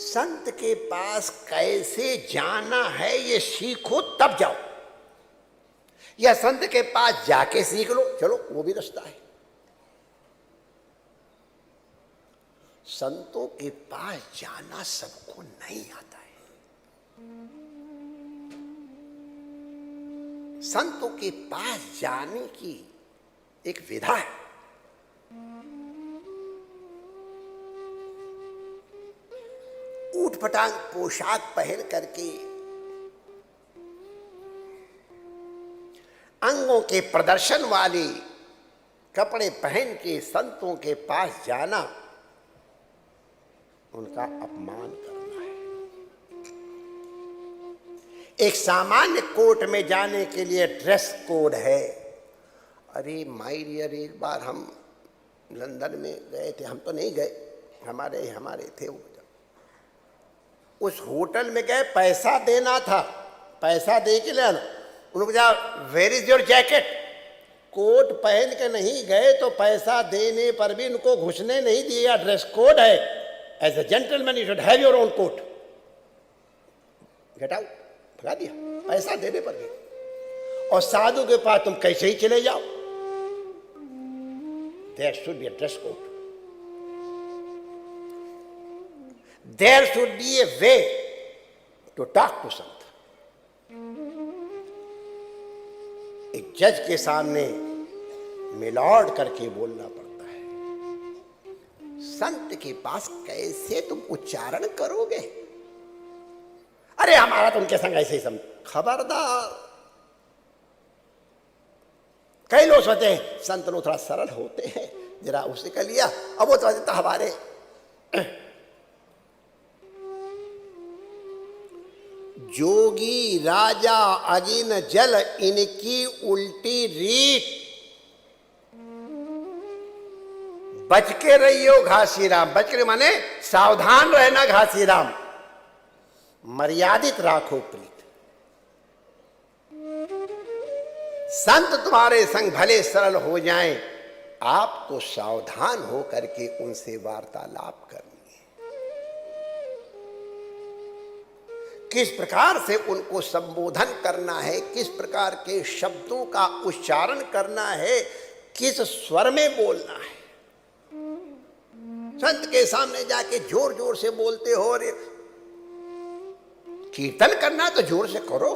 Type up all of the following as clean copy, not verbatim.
संत के पास कैसे जाना है ये सीखो तब जाओ, या संत के पास जाके सीख लो, चलो वो भी रास्ता है। संतों के पास जाना सबको नहीं आता है। संतों के पास जाने की एक विधा है। ऊटपटांग पोशाक पहन करके अंगों के प्रदर्शन वाले कपड़े पहन के संतों के पास जाना उनका अपमान करना है। एक सामान्य कोर्ट में जाने के लिए ड्रेस कोड है। अरे माय डियर, एक बार हम लंदन में गए थे, हम तो नहीं गए, हमारे थे वो, उस होटल में गए, पैसा देना था, पैसा दे के लेना, उन्होंने कहा where is your jacket. Coat पहन के नहीं गए तो पैसा देने पर भी उनको घुसने नहीं दिया, ड्रेस कोड है। As a gentleman you should have your own coat. Get out, भगा दिया पैसा देने पर भी। और साधु के पास तुम कैसे ही चले जाओ। There should be a dress code, there should be a way to talk to संत। एक जज के सामने मिलॉर्ड करके बोलना पड़ता है। संत के पास कैसे तुम उच्चारण करोगे? अरे हमारा तो उनके संग ऐसे ही समझ। खबरदार। कई लोग सोचते हैं संत लोग थोड़ा सरल होते हैं, जरा उससे कर लिया, अब वो तो हमारे। जोगी राजा अगिन जल इनकी उल्टी रीत। बच के रहियो घासीराम। बच के माने सावधान रहना घासीराम। मर्यादित राखो प्रीत। संत तुम्हारे संग भले सरल हो जाएं, आपको सावधान हो करके उनसे वार्तालाप करनी है। किस प्रकार से उनको संबोधन करना है, किस प्रकार के शब्दों का उच्चारण करना है, किस स्वर में बोलना है। संत के सामने जाके जोर जोर से बोलते हो, और कीर्तन करना तो जोर से करो,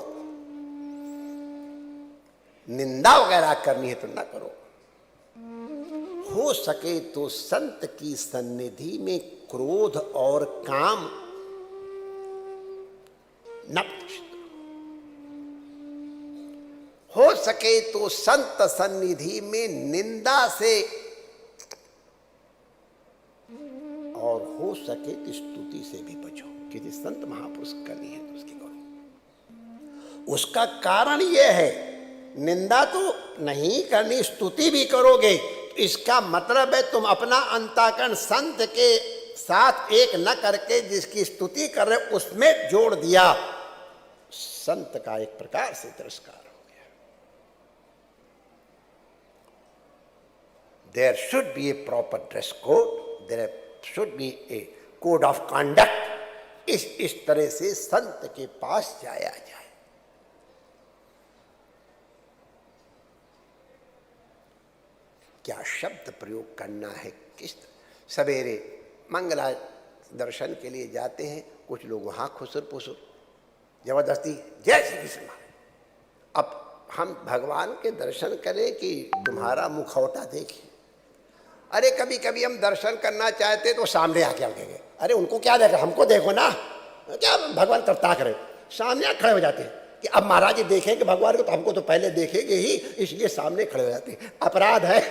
निंदा वगैरह करनी है तो ना करो। हो सके तो संत की सन्निधि में क्रोध और काम न प्रदर्शित करो। हो सके तो संत सन्निधि में निंदा से, और हो सके तो स्तुति से भी बचो। किसी संत महापुरुष करनी है तो उसकी करो। उसका कारण यह है, निंदा तो नहीं करनी, स्तुति भी करोगे, इसका मतलब है तुम अपना अंतःकरण संत के साथ एक न करके जिसकी स्तुति कर रहे उसमें जोड़ दिया। संत का एक प्रकार से तिरस्कार हो गया। There should be a proper dress code, there should be a code of conduct. इस तरह से संत के पास जाया जाए। क्या शब्द प्रयोग करना है, किस सवेरे मंगला दर्शन के लिए जाते हैं, कुछ लोग वहां खुसर पुसर जबरदस्ती जय श्री कृष्ण। अब हम भगवान के दर्शन करें कि तुम्हारा मुखौटा देखें? अरे कभी कभी हम दर्शन करना चाहते तो सामने आके लगेंगे, अरे उनको क्या देखा, हमको देखो ना, क्या भगवान करता करे। सामने खड़े हो जाते हैं कि अब महाराज जी देखेंगे भगवान को तो हमको तो पहले देखेंगे ही, इसलिए सामने खड़े हो जाते हैं। अपराध है,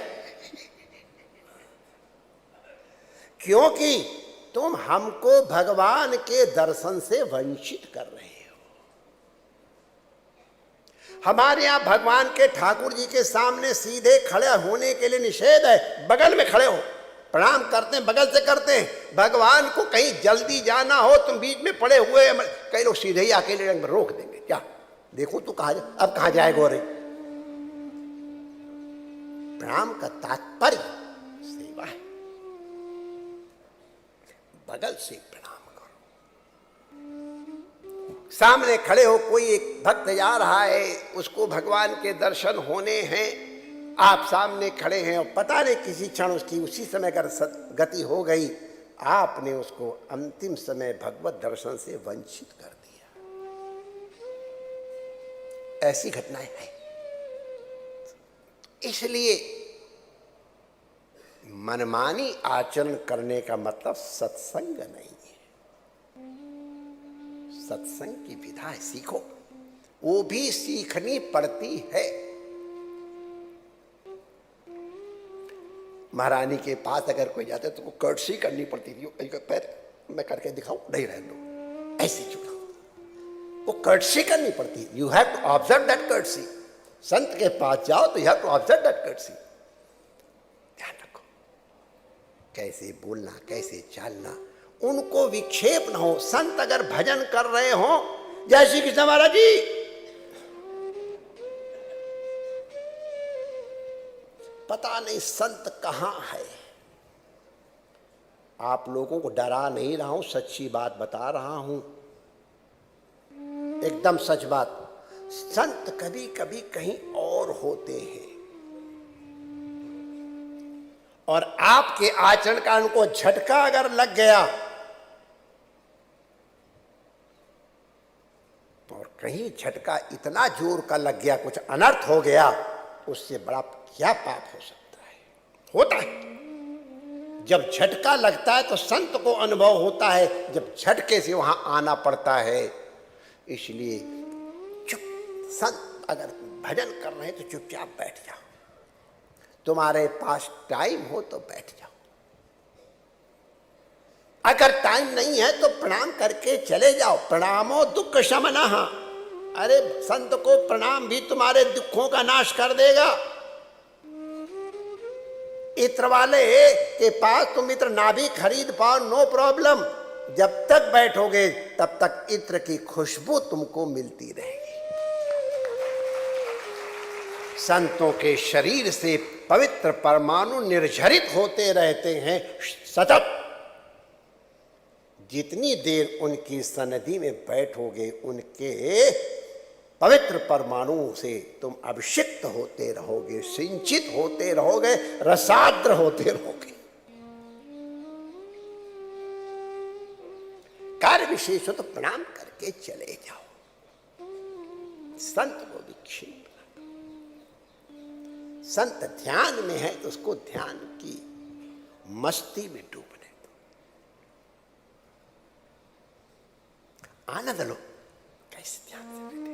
क्योंकि तुम हमको भगवान के दर्शन से वंचित कर रहे हो। हमारे यहां भगवान के ठाकुर जी के सामने सीधे खड़े होने के लिए निषेध है। बगल में खड़े हो, प्रणाम करते हैं, बगल से करते हैं। भगवान को कहीं जल्दी जाना हो, तुम बीच में पड़े हुए, कई लोग सीधे ही अकेले रंग में रोक देंगे। क्या देखो तू कहा अब कहां जाए गोरे। प्रणाम का तात्पर्य सेवा है। बगल से प्रणाम करो। सामने खड़े हो, कोई एक भक्त जा रहा है, उसको भगवान के दर्शन होने हैं, आप सामने खड़े हैं और पता नहीं किसी क्षण उसकी उसी समय अगर गति हो गई, आपने उसको अंतिम समय भगवत दर्शन से वंचित कर दिया। ऐसी घटनाएं हैं। इसलिए मनमानी आचरण करने का मतलब सत्संग नहीं है। सत्संग की विधा सीखो, वो भी सीखनी पड़ती है। महारानी के पास अगर कोई जाता है तो कर्टसी करनी पड़ती थी। पैर मैं करके दिखाऊं, नहीं रह लो, ऐसी चुका, वो कर्टसी करनी पड़ती है। You have to observe that courtesy. संत के पास जाओ तो you have to observe that courtesy. ध्यान रखो, कैसे बोलना, कैसे चालना, उनको विक्षेप न हो। संत अगर भजन कर रहे हो, जय श्री कृष्ण महाराज जी, पता नहीं संत कहां है। आप लोगों को डरा नहीं रहा हूं, सच्ची बात बता रहा हूं, एकदम सच बात। संत कभी कभी कहीं और होते हैं और आपके आचरण का उनको झटका अगर लग गया और कहीं झटका इतना जोर का लग गया, कुछ अनर्थ हो गया, उससे बड़ा क्या पाप हो सकता है। होता है, जब झटका लगता है तो संत को अनुभव होता है, जब झटके से वहां आना पड़ता है। इसलिए चुप, संत अगर भजन कर रहे हैं तो चुपचाप बैठ जाओ। तुम्हारे पास टाइम हो तो बैठ जाओ, अगर टाइम नहीं है तो प्रणाम करके चले जाओ। प्रणामो दुख शमनः। अरे संत को प्रणाम भी तुम्हारे दुखों का नाश कर देगा। इत्र वाले के पास तुम इत्र ना भी खरीद पाओ, नो प्रॉब्लम। जब तक बैठोगे तब तक इत्र की खुशबू तुमको मिलती रहेगी। संतों के शरीर से पवित्र परमाणु निर्झरित होते रहते हैं सतत। जितनी देर उनकी सन्निधि में बैठोगे, उनके पवित्र परमाणुओं से तुम अभिषिक्त होते रहोगे, सिंचित होते रहोगे, रसाद्र होते रहोगे। कार्य विशेष हो तो प्रणाम करके चले जाओ। संत को विक्षेप, संत ध्यान में है तो उसको ध्यान की मस्ती में डूबने दो, आनंद लो। कैसे ध्यान से बैठे?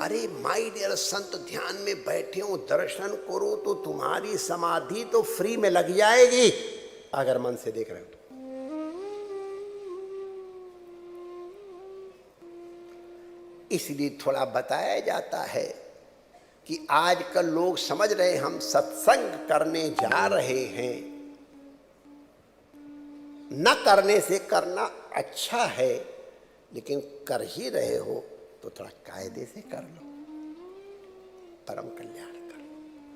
अरे माय डियर संत ध्यान में बैठे हो, दर्शन करो तो तुम्हारी समाधि तो फ्री में लग जाएगी, अगर मन से देख रहे हो तो। इसलिए थोड़ा बताया जाता है कि आजकल लोग समझ रहे हम सत्संग करने जा रहे हैं, न करने से करना अच्छा है, लेकिन कर ही रहे हो तो थोड़ा कायदे से कर लो, परम कल्याण।